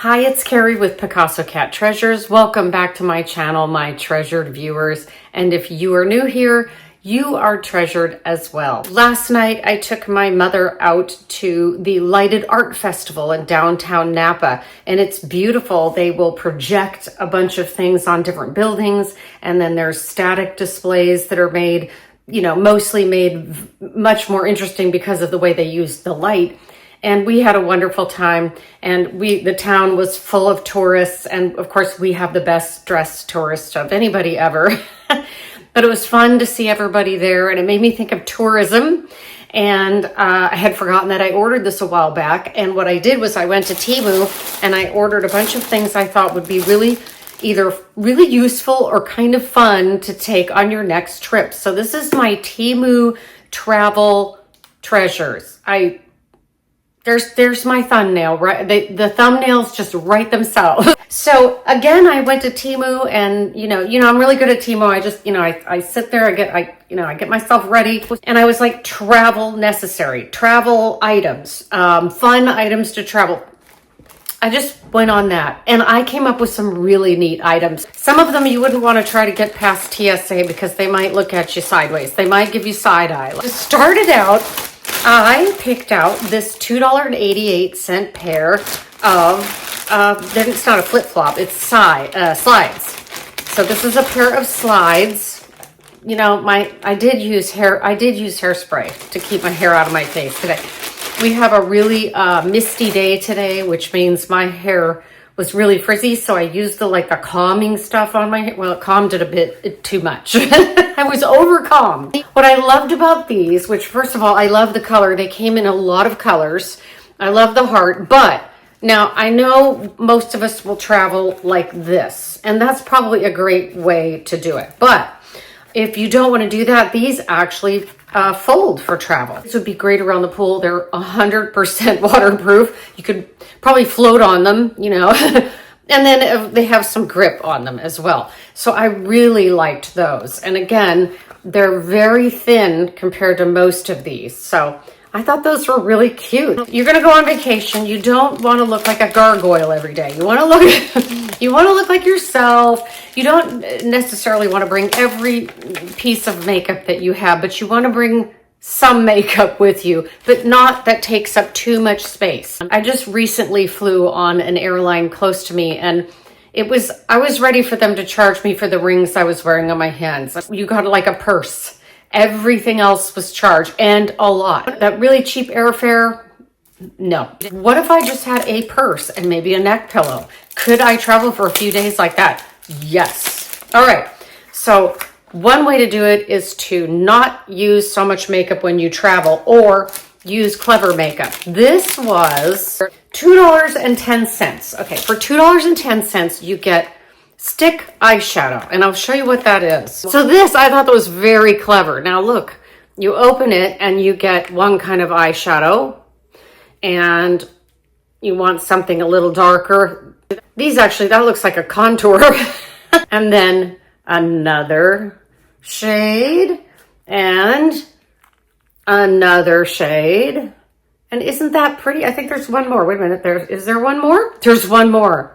Hi, it's Carrie with Picasso Cat Treasures. Welcome back to my channel, my treasured viewers. And if you are new here, you are treasured as well. Last night, I took my mother out to the Lighted Art Festival in downtown Napa, and it's beautiful. They will project a bunch of things on different buildings, and then there's static displays that are made, mostly made much more interesting because of the way they use the light. And we had a wonderful time, and the town was full of tourists, and of course we have the best dressed tourists of anybody ever. But it was fun to see everybody there, and it made me think of tourism. And I had forgotten that I ordered this a while back, and what I did was I went to TEMU and I ordered a bunch of things I thought would be either really useful or kind of fun to take on your next trip. So this is my TEMU travel treasures. There's my thumbnail, right? The thumbnails just write themselves. So again, I went to TEMU, and I'm really good at TEMU. I just, I sit there, I get myself ready, and I was like, travel necessary, travel items, fun items to travel. I just went on that, and I came up with some really neat items. Some of them you wouldn't want to try to get past TSA because they might look at you sideways. They might give you side eye. To start it out, I picked out this $2.88 pair of, then it's not a flip-flop, it's slides. So this is a pair of slides. I did use hairspray to keep my hair out of my face today. We have a really misty day today, which means my hair was really frizzy, so I used the calming stuff on my hair. Well, it calmed it a bit too much. I was over calm. What I loved about these, which first of all, I love the color. They came in a lot of colors. I love the heart, but now I know most of us will travel like this, and that's probably a great way to do it. But if you don't want to do that, these actually fold for travel. This would be great around the pool. They're 100% waterproof. You could probably float on them, and then they have some grip on them as well. So I really liked those. And again, they're very thin compared to most of these. So I thought those were really cute. You're going to go on vacation. You don't want to look like a gargoyle every day. You want to look like yourself. You don't necessarily want to bring every piece of makeup that you have, but you want to bring some makeup with you, but not that takes up too much space. I just recently flew on an airline close to me, and I was ready for them to charge me for the rings I was wearing on my hands. You got like a purse. Everything else was charged, and a lot. That really cheap airfare, no. What if I just had a purse and maybe a neck pillow? Could I travel for a few days like that? Yes. All right. So one way to do it is to not use so much makeup when you travel, or use clever makeup. This was $2.10. Okay, for $2.10, you get stick eyeshadow, and I'll show you what that is. So this, I thought that was very clever. Now look, you open it and you get one kind of eyeshadow, and you want something a little darker. These actually, that looks like a contour. And then another shade, and another shade. And isn't that pretty? I think there's one more. Wait a minute, is there one more? There's one more.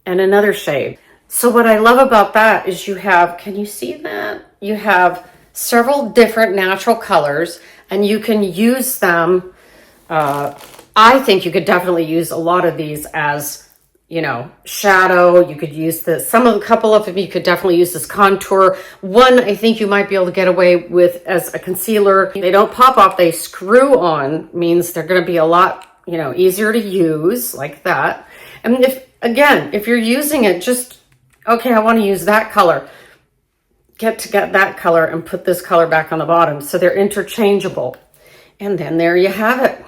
And another shade. So what I love about that is you have, can you see that? You have several different natural colors, and you can use them. I think you could definitely use a lot of these as, shadow. You could use this. A couple of them you could definitely use as contour. One, I think you might be able to get away with as a concealer. They don't pop off, they screw on, means they're going to be a lot, easier to use like that. And if you're using it, just, okay, I want to use that color. Get that color and put this color back on the bottom. So they're interchangeable. And then there you have it.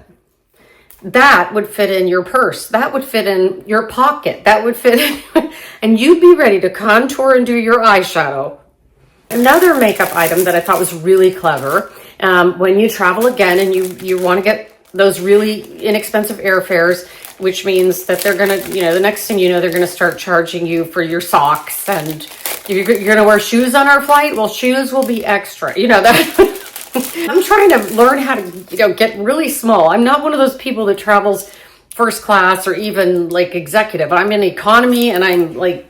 That would fit in your purse. That would fit in your pocket. That would fit in, and you'd be ready to contour and do your eyeshadow. Another makeup item that I thought was really clever, when you travel again and you want to get those really inexpensive airfares, which means that they're going to, the next thing you know, they're going to start charging you for your socks, and you're going to wear shoes on our flight. Well, shoes will be extra, that. I'm trying to learn how to, get really small. I'm not one of those people that travels first class or even like executive. I'm in economy and I'm like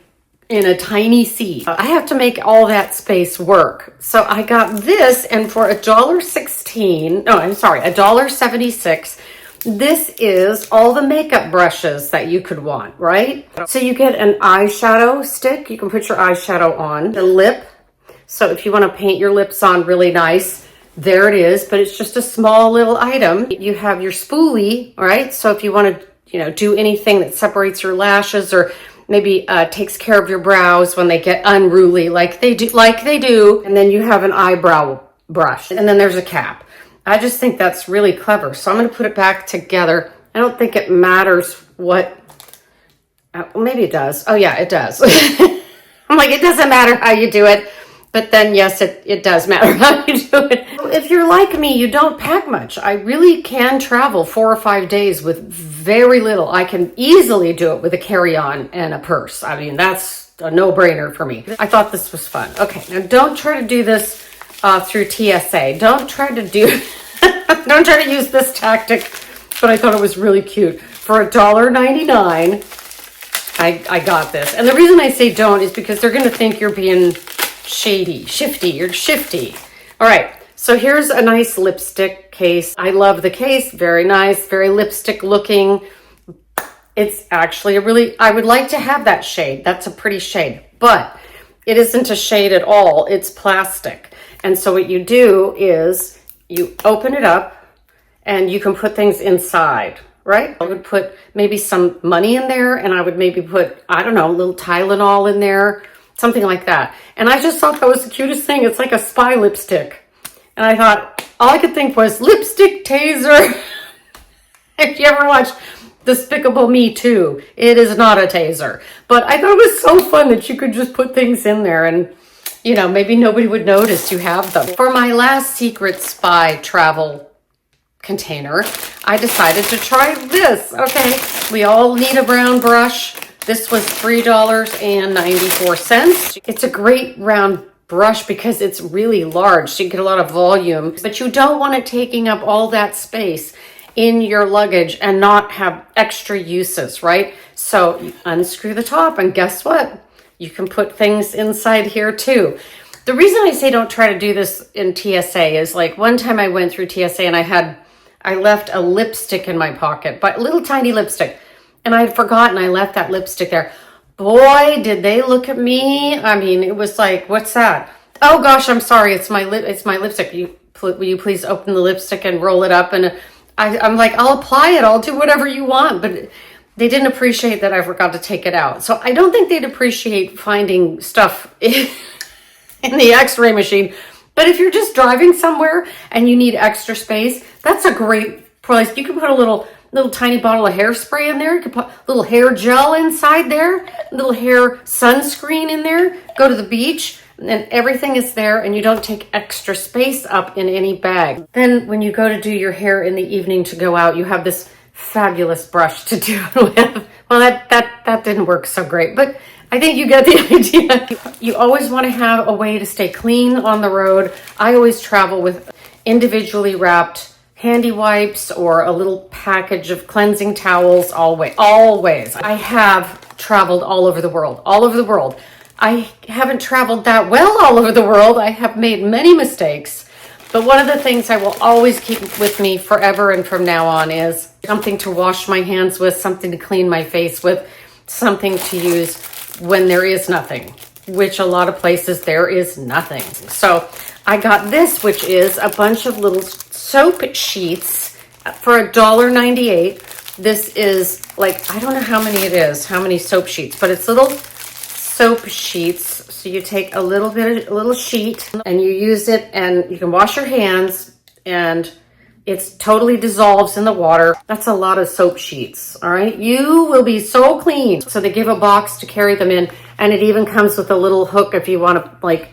in a tiny seat. I have to make all that space work. So I got this, and for $1.16, no, I'm sorry, $1.76, this is all the makeup brushes that you could want, right? So you get an eyeshadow stick. You can put your eyeshadow on. The lip. So if you want to paint your lips on really nice, there it is, but it's just a small little item. You have your spoolie, all right? So if you want to, you know, do anything that separates your lashes or maybe takes care of your brows when they get unruly like they do. And then you have an eyebrow brush, and then there's a cap. I just think that's really clever. So I'm going to put it back together. I don't think it matters what, well, maybe it does. Oh yeah, it does. I'm like, it doesn't matter how you do it. But then yes, it does matter how you do it. If you're like me, you don't pack much. I really can travel 4 or 5 days with very little. I can easily do it with a carry-on and a purse. I mean, that's a no-brainer for me. I thought this was fun. Okay, now don't try to do this through TSA. Don't try to use this tactic, but I thought it was really cute. For $1.99, I got this. And the reason I say don't is because they're gonna think you're being you're shifty. All right, so here's a nice lipstick case. I love the case, very nice, very lipstick looking. It's actually I would like to have that shade. That's a pretty shade, but it isn't a shade at all. It's plastic. And so what you do is you open it up and you can put things inside, right? I would put maybe some money in there, and I would maybe put, I don't know, a little Tylenol in there, something like that. And I just thought that was the cutest thing. It's like a spy lipstick. And I thought, all I could think was lipstick taser. If you ever watch Despicable Me 2, it is not a taser. But I thought it was so fun that you could just put things in there and, you know, maybe nobody would notice you have them. For my last secret spy travel container, I decided to try this. Okay, we all need a brown brush. This was $3.94. It's a great round brush because it's really large, so you get a lot of volume, but you don't want it taking up all that space in your luggage and not have extra uses, right? So you unscrew the top, and guess what? You can put things inside here too. The reason I say don't try to do this in TSA is, like, one time I went through TSA and I left a lipstick in my pocket, but a little tiny lipstick, and I had forgotten I left that lipstick there. Boy, did they look at me. I mean, it was like, what's that? Oh gosh, I'm sorry, it's my lipstick. Will you please open the lipstick and roll it up? And I'm like, I'll apply it, I'll do whatever you want. But they didn't appreciate that I forgot to take it out. So I don't think they'd appreciate finding stuff in the x-ray machine. But if you're just driving somewhere and you need extra space, that's a great place. You can put a little tiny bottle of hairspray in there. You can put a little hair gel inside there, a little hair sunscreen in there. Go to the beach and everything is there, and you don't take extra space up in any bag. Then when you go to do your hair in the evening to go out, you have this fabulous brush to do it with. Well, that didn't work so great, but I think you get the idea. You always want to have a way to stay clean on the road. I always travel with individually wrapped handy wipes or a little package of cleansing towels, always. I have traveled all over the world. I haven't traveled that well all over the world. I have made many mistakes. But one of the things I will always keep with me forever and from now on is something to wash my hands with, something to clean my face with, something to use when there is nothing, which a lot of places there is nothing. So I got this, which is a bunch of little soap sheets for $1.98. This is like, I don't know how many soap sheets, but it's little soap sheets. So you take a little sheet and you use it, and you can wash your hands, and it totally dissolves in the water. That's a lot of soap sheets. All right, you will be so clean. So they give a box to carry them in, and it even comes with a little hook if you want to, like,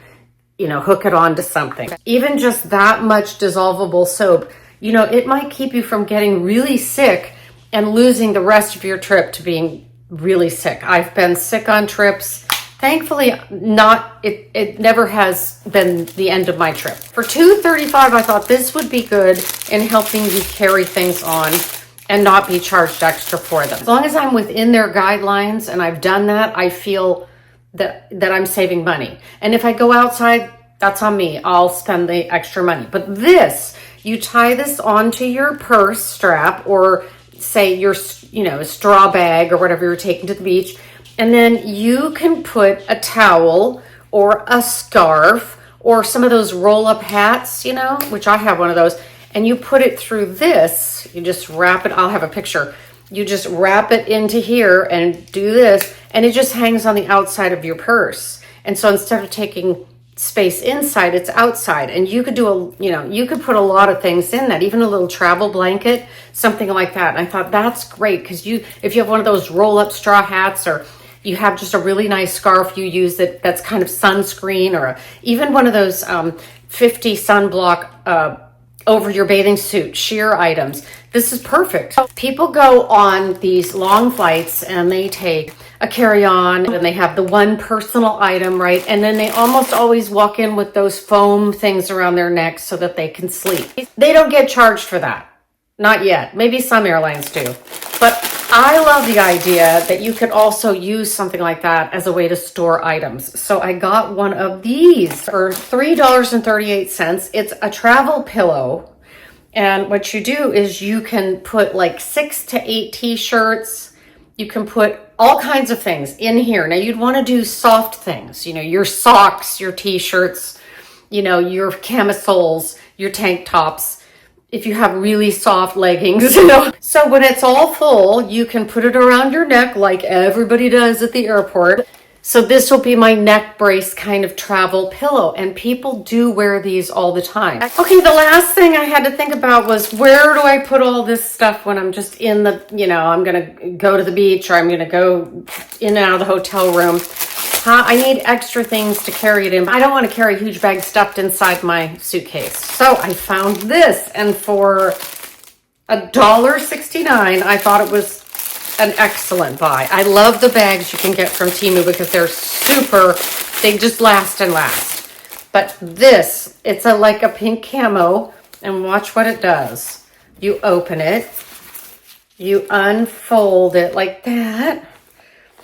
you know, hook it onto something. Even just that much dissolvable soap, you know, it might keep you from getting really sick and losing the rest of your trip to being really sick. I've been sick on trips. Thankfully, it never has been the end of my trip. For $2.35, I thought this would be good in helping you carry things on and not be charged extra for them. As long as I'm within their guidelines and I've done that, I feel that I'm saving money. And if I go outside, that's on me. I'll spend the extra money. But this, you tie this onto your purse strap, or say your, a straw bag or whatever you're taking to the beach. And then you can put a towel or a scarf or some of those roll-up hats, which I have one of those, and you put it through this. You just wrap it. I'll have a picture. You just wrap it into here and do this, and it just hangs on the outside of your purse. And so instead of taking space inside, it's outside. And you could do you could put a lot of things in that, even a little travel blanket, something like that. And I thought that's great, because if you have one of those roll-up straw hats, or you have just a really nice scarf you use that's kind of sunscreen, or even one of those 50 sunblock over your bathing suit sheer items. This is perfect. People go on these long flights and they take a carry-on and they have the one personal item, right? And then they almost always walk in with those foam things around their necks so that they can sleep. They don't get charged for that. Not yet. Maybe some airlines do. But I love the idea that you could also use something like that as a way to store items. So I got one of these for $3.38. It's a travel pillow. And what you do is you can put like 6 to 8 t-shirts. You can put all kinds of things in here. Now you'd want to do soft things, your socks, your t-shirts, your camisoles, your tank tops. If you have really soft leggings, So when it's all full, you can put it around your neck like everybody does at the airport. So this will be my neck brace kind of travel pillow. And people do wear these all the time. Okay, the last thing I had to think about was, where do I put all this stuff when I'm just in the, I'm going to go to the beach, or I'm going to go in and out of the hotel room. I need extra things to carry it in. I don't want to carry a huge bag stuffed inside my suitcase. So I found this, and for $1.69, I thought it was an excellent buy. I love the bags you can get from TEMU because they just last and last. But this, it's like a pink camo, and watch what it does. You open it, you unfold it like that,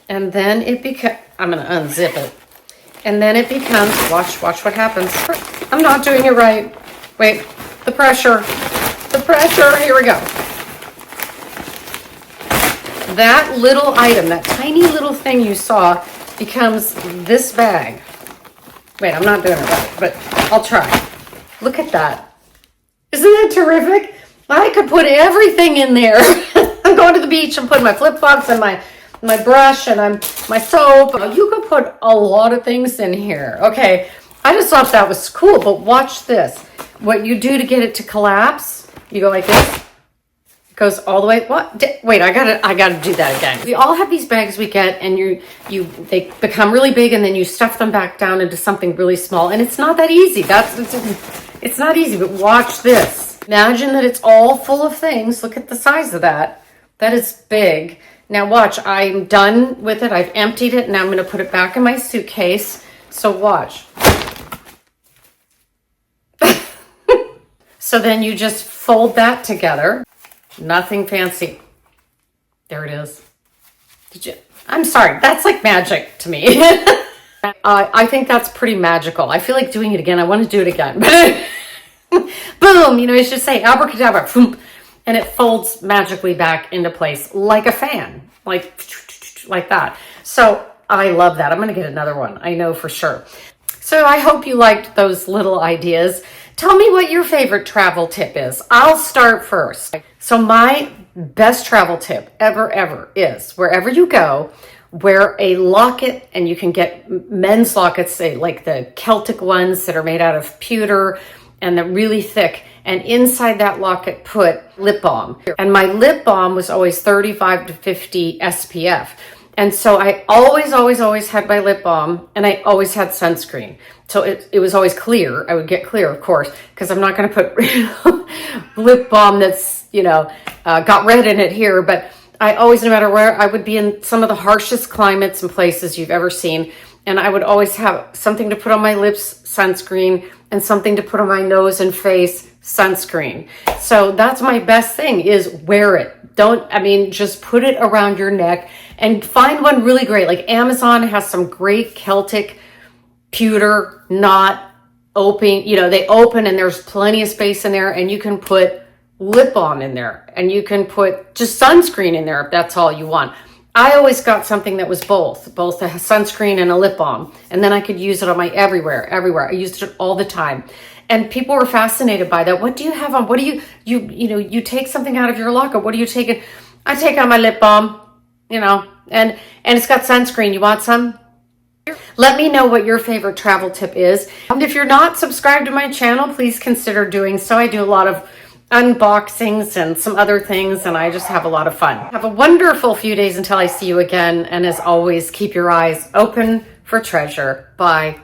and then it becomes, I'm going to unzip it. And then it becomes, watch what happens. I'm not doing it right. Wait, the pressure, here we go. That little item, that tiny little thing you saw, becomes this bag. Wait, I'm not doing it right, but I'll try. Look at that. Isn't that terrific? I could put everything in there. I'm going to the beach, I'm putting my flip-flops and my brush and my soap. You could put a lot of things in here. Okay, I just thought that was cool, but watch this. What you do to get it to collapse, you go like this. It goes all the way. What? Wait, I gotta do that again. We all have these bags we get, and they become really big, and then you stuff them back down into something really small, and it's not that easy. It's not easy, but watch this. Imagine that it's all full of things. Look at the size of that. That is big. Now watch, I'm done with it. I've emptied it. Now I'm going to put it back in my suitcase. So watch. So then you just fold that together. Nothing fancy. There it is. I'm sorry. That's like magic to me. I think that's pretty magical. I feel like doing it again. I want to do it again. Boom. You should say abracadabra. Boom. And it folds magically back into place like a fan, like that. So I love that. I'm going to get another one. I know for sure. So I hope you liked those little ideas. Tell me what your favorite travel tip is. I'll start first. So my best travel tip ever is, wherever you go, wear a locket, and you can get men's lockets, say like the Celtic ones that are made out of pewter and they're really thick. And inside that locket, put lip balm. And my lip balm was always 35 to 50 SPF. And so I always had my lip balm, and I always had sunscreen. So it was always clear. I would get clear, of course, because I'm not going to put lip balm that's, got red in it here. But I always, no matter where, I would be in some of the harshest climates and places you've ever seen. And I would always have something to put on my lips, sunscreen, and something to put on my nose and face, sunscreen. So that's my best thing, is wear it. just put it around your neck and find one really great. Like Amazon has some great Celtic pewter, not open, they open and there's plenty of space in there, and you can put lip balm in there, and you can put just sunscreen in there if that's all you want. I always got something that was both a sunscreen and a lip balm, and then I could use it on my everywhere. I used it all the time. And people were fascinated by that. What do you have on? What do you take something out of your locker? What are you taking? I take out my lip balm, and it's got sunscreen. You want some? Let me know what your favorite travel tip is. And if you're not subscribed to my channel, please consider doing so. I do a lot of unboxings and some other things, and I just have a lot of fun. Have a wonderful few days until I see you again. And as always, keep your eyes open for treasure. Bye.